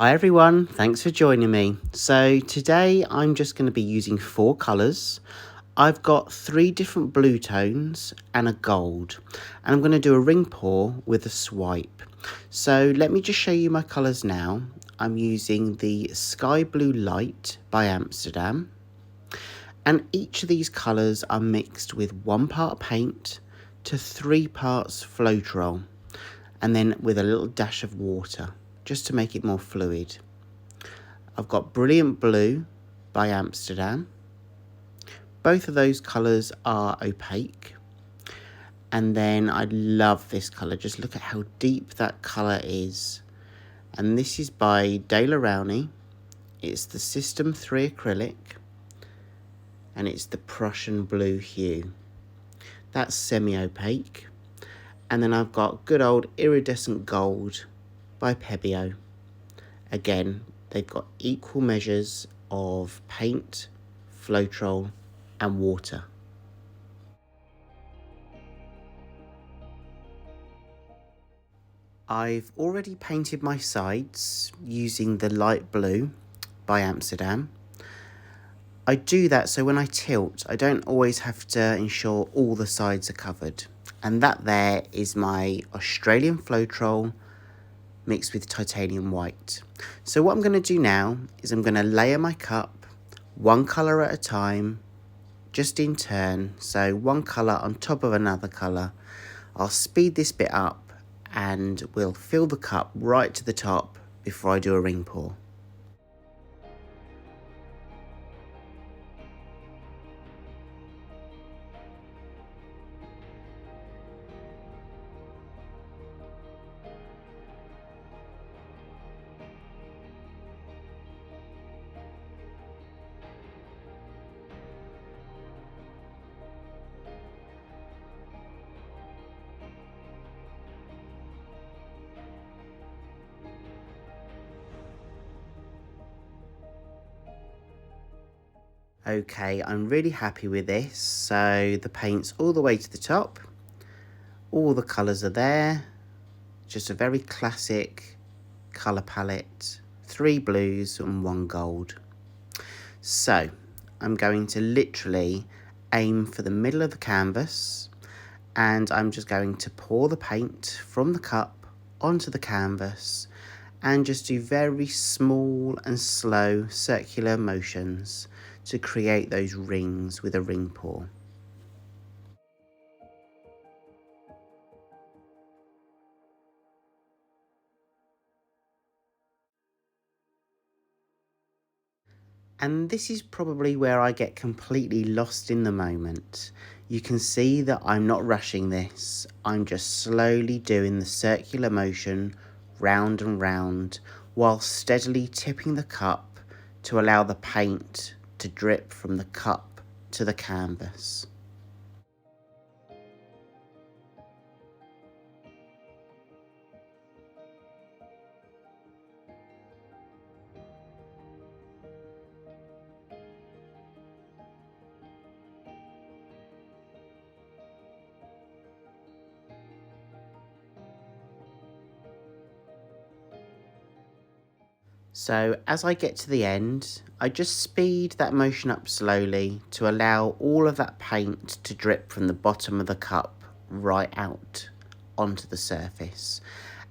Hi everyone, thanks for joining me. So today I'm just going to be using 4 colours. I've got 3 different blue tones and a gold, and I'm going to do a ring pour with a swipe. So let me just show you my colours now. I'm using the Sky Blue Light by Amsterdam, and each of these colours are mixed with 1 part paint to 3 parts floetrol, and then with a little dash of water, just to make it more fluid. I've got Brilliant Blue by Amsterdam. Both of those colours are opaque. And then I love this colour. Just look at how deep that colour is. And this is by Rowney. It's the System 3 Acrylic. And it's the Prussian blue hue. That's semi-opaque. And then I've got good old Iridescent Gold by Pebeo. Again, they've got equal measures of paint, floetrol and water. I've already painted my sides using the light blue by Amsterdam. I do that so when I tilt, I don't always have to ensure all the sides are covered. And that there is my Australian floetrol mixed with titanium white. So what I'm going to do now is I'm going to layer my cup 1 colour at a time, just in turn. So 1 colour on top of another colour. I'll speed this bit up and we'll fill the cup right to the top before I do a ring pour. Okay, I'm really happy with this. So the paint's all the way to the top. All the colours are there. Just a very classic colour palette. 3 blues and 1 gold. So I'm going to literally aim for the middle of the canvas, and I'm just going to pour the paint from the cup onto the canvas and just do very small and slow circular motions to create those rings with a ring pour. And this is probably where I get completely lost in the moment. You can see that I'm not rushing this. I'm just slowly doing the circular motion round and round while steadily tipping the cup to allow the paint to drip from the cup to the canvas. So as I get to the end, I just speed that motion up slowly to allow all of that paint to drip from the bottom of the cup right out onto the surface.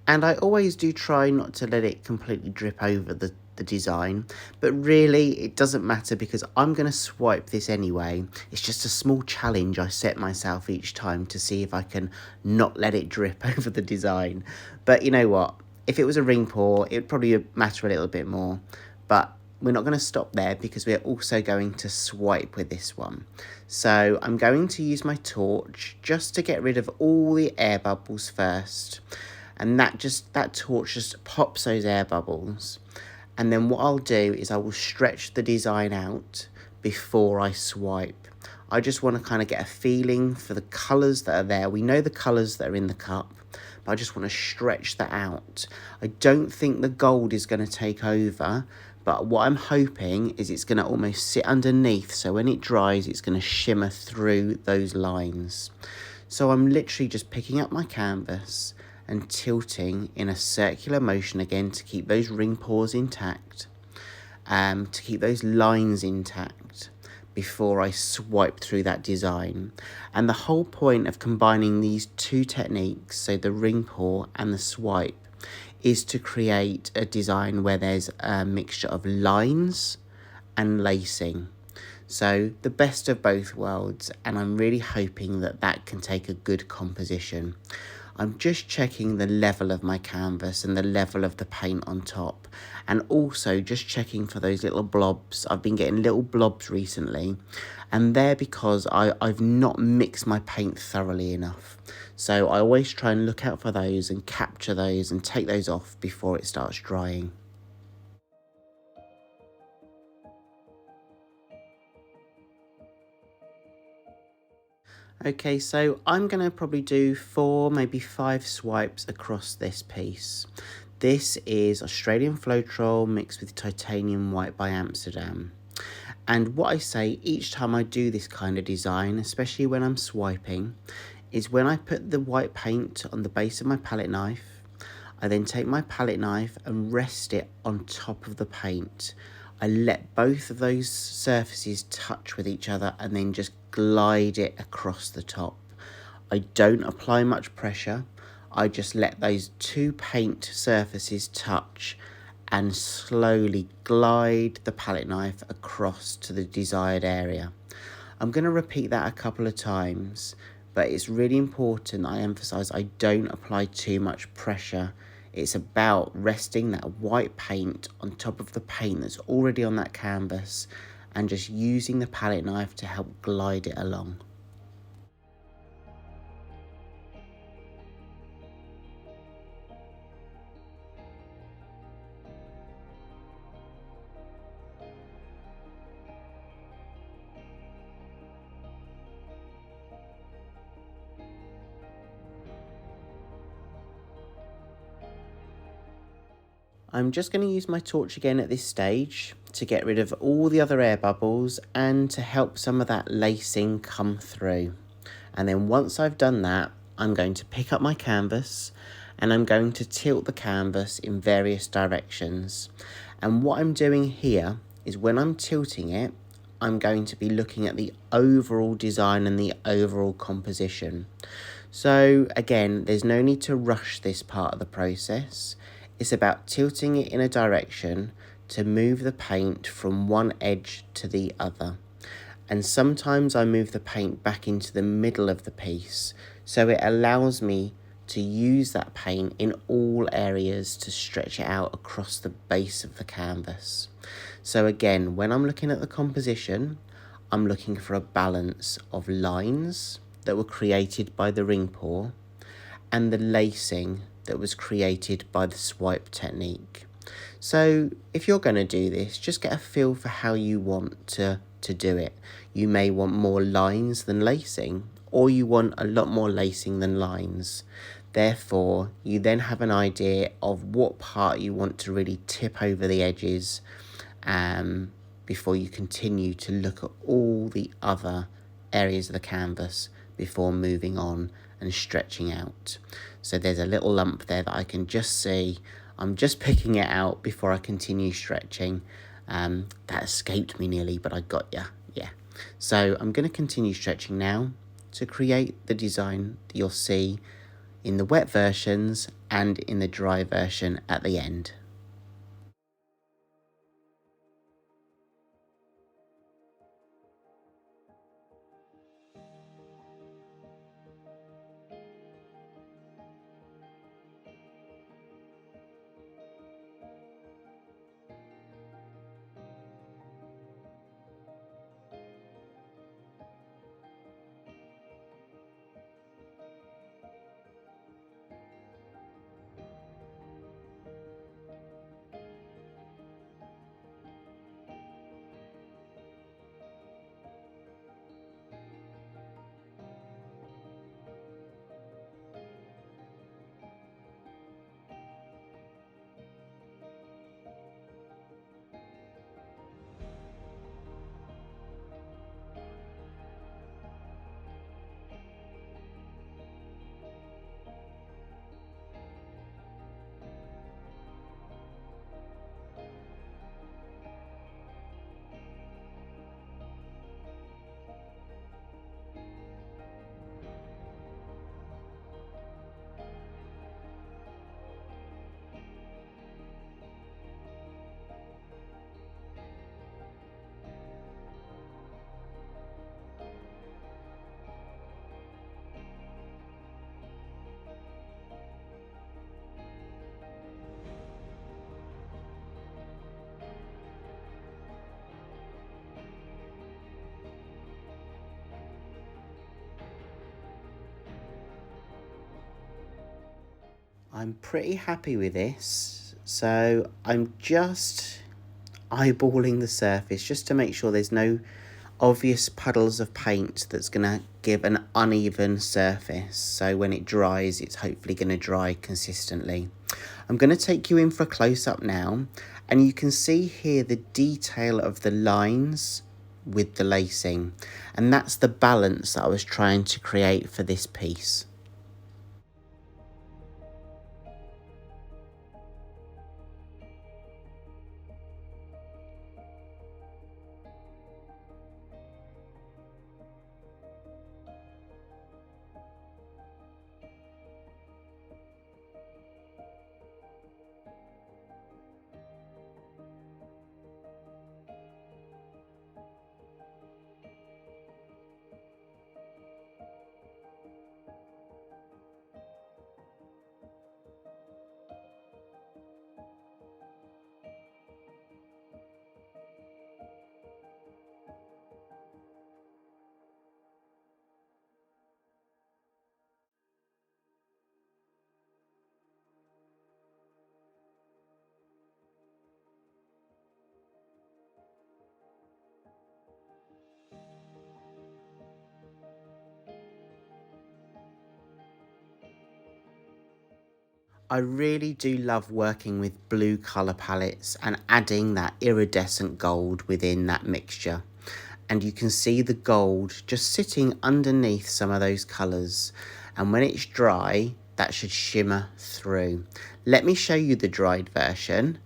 And I always do try not to let it completely drip over the design, but really it doesn't matter because I'm going to swipe this anyway. It's just a small challenge I set myself each time to see if I can not let it drip over the design. But you know what? If it was a ring pour, it would probably matter a little bit more, but we're not going to stop there because we're also going to swipe with this one. So I'm going to use my torch just to get rid of all the air bubbles first. And that torch just pops those air bubbles. And then what I'll do is I will stretch the design out before I swipe. I just want to kind of get a feeling for the colours that are there. We know the colours that are in the cup, but I just want to stretch that out. I don't think the gold is going to take over, but what I'm hoping is it's going to almost sit underneath, so when it dries, it's going to shimmer through those lines. So I'm literally just picking up my canvas and tilting in a circular motion again to keep those ring pores intact, to keep those lines intact before I swipe through that design. And the whole point of combining these two techniques, so the ring pour and the swipe, is to create a design where there's a mixture of lines and lacing. So the best of both worlds, and I'm really hoping that that can take a good composition. I'm just checking the level of my canvas and the level of the paint on top, and also just checking for those little blobs. I've been getting little blobs recently, and they're because I've not mixed my paint thoroughly enough. So I always try and look out for those and capture those and take those off before it starts drying. Okay, so I'm going to probably do 4, maybe 5 swipes across this piece. This is Australian floetrol mixed with titanium white by Amsterdam. And what I say each time I do this kind of design, especially when I'm swiping, is when I put the white paint on the base of my palette knife, I then take my palette knife and rest it on top of the paint. I let both of those surfaces touch with each other and then just glide it across the top. I don't apply much pressure. I just let those two paint surfaces touch and slowly glide the palette knife across to the desired area. I'm going to repeat that a couple of times, but it's really important I emphasize I don't apply too much pressure. It's about resting that white paint on top of the paint that's already on that canvas and just using the palette knife to help glide it along. I'm just going to use my torch again at this stage to get rid of all the other air bubbles and to help some of that lacing come through. And then once I've done that, I'm going to pick up my canvas and I'm going to tilt the canvas in various directions. And what I'm doing here is when I'm tilting it, I'm going to be looking at the overall design and the overall composition. So again, there's no need to rush this part of the process. It's about tilting it in a direction to move the paint from one edge to the other. And sometimes I move the paint back into the middle of the piece, so it allows me to use that paint in all areas to stretch it out across the base of the canvas. So again, when I'm looking at the composition, I'm looking for a balance of lines that were created by the ring pour and the lacing that was created by the swipe technique. So if you're going to do this, just get a feel for how you want to do it. You may want more lines than lacing, or you want a lot more lacing than lines. Therefore, you then have an idea of what part you want to really tip over the edges before you continue to look at all the other areas of the canvas before moving on and stretching out. So there's a little lump there that I can just see. I'm just picking it out before I continue stretching. That escaped me nearly, but I got ya. Yeah. So I'm going to continue stretching now to create the design that you'll see in the wet versions and in the dry version at the end. I'm pretty happy with this. So I'm just eyeballing the surface just to make sure there's no obvious puddles of paint that's going to give an uneven surface. So when it dries, it's hopefully going to dry consistently. I'm going to take you in for a close-up now, and you can see here the detail of the lines with the lacing, and that's the balance that I was trying to create for this piece. I really do love working with blue colour palettes and adding that iridescent gold within that mixture. And you can see the gold just sitting underneath some of those colours. And when it's dry, that should shimmer through. Let me show you the dried version,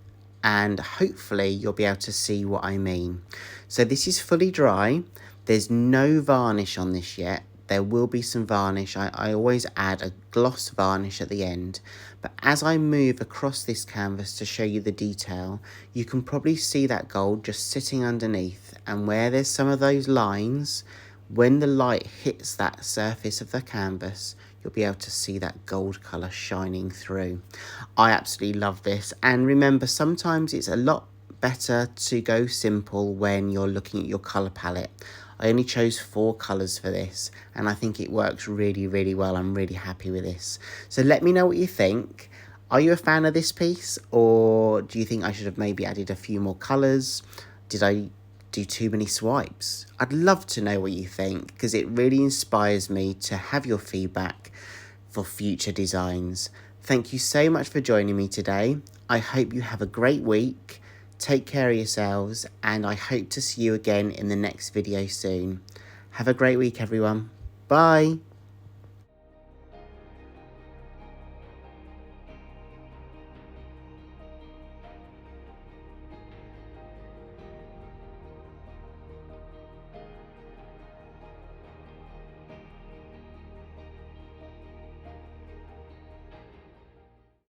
and hopefully you'll be able to see what I mean. So this is fully dry. There's no varnish on this yet. There will be some varnish. I always add a gloss varnish at the end. But as I move across this canvas to show you the detail, you can probably see that gold just sitting underneath. And where there's some of those lines, when the light hits that surface of the canvas, you'll be able to see that gold colour shining through. I absolutely love this. And remember, sometimes it's a lot better to go simple when you're looking at your colour palette. I only chose 4 colours for this, and I think it works really, really well. I'm really happy with this. So let me know what you think. Are you a fan of this piece, or do you think I should have maybe added a few more colours? Did I do too many swipes? I'd love to know what you think, because it really inspires me to have your feedback for future designs. Thank you so much for joining me today. I hope you have a great week. Take care of yourselves, and I hope to see you again in the next video soon. Have a great week, everyone. Bye.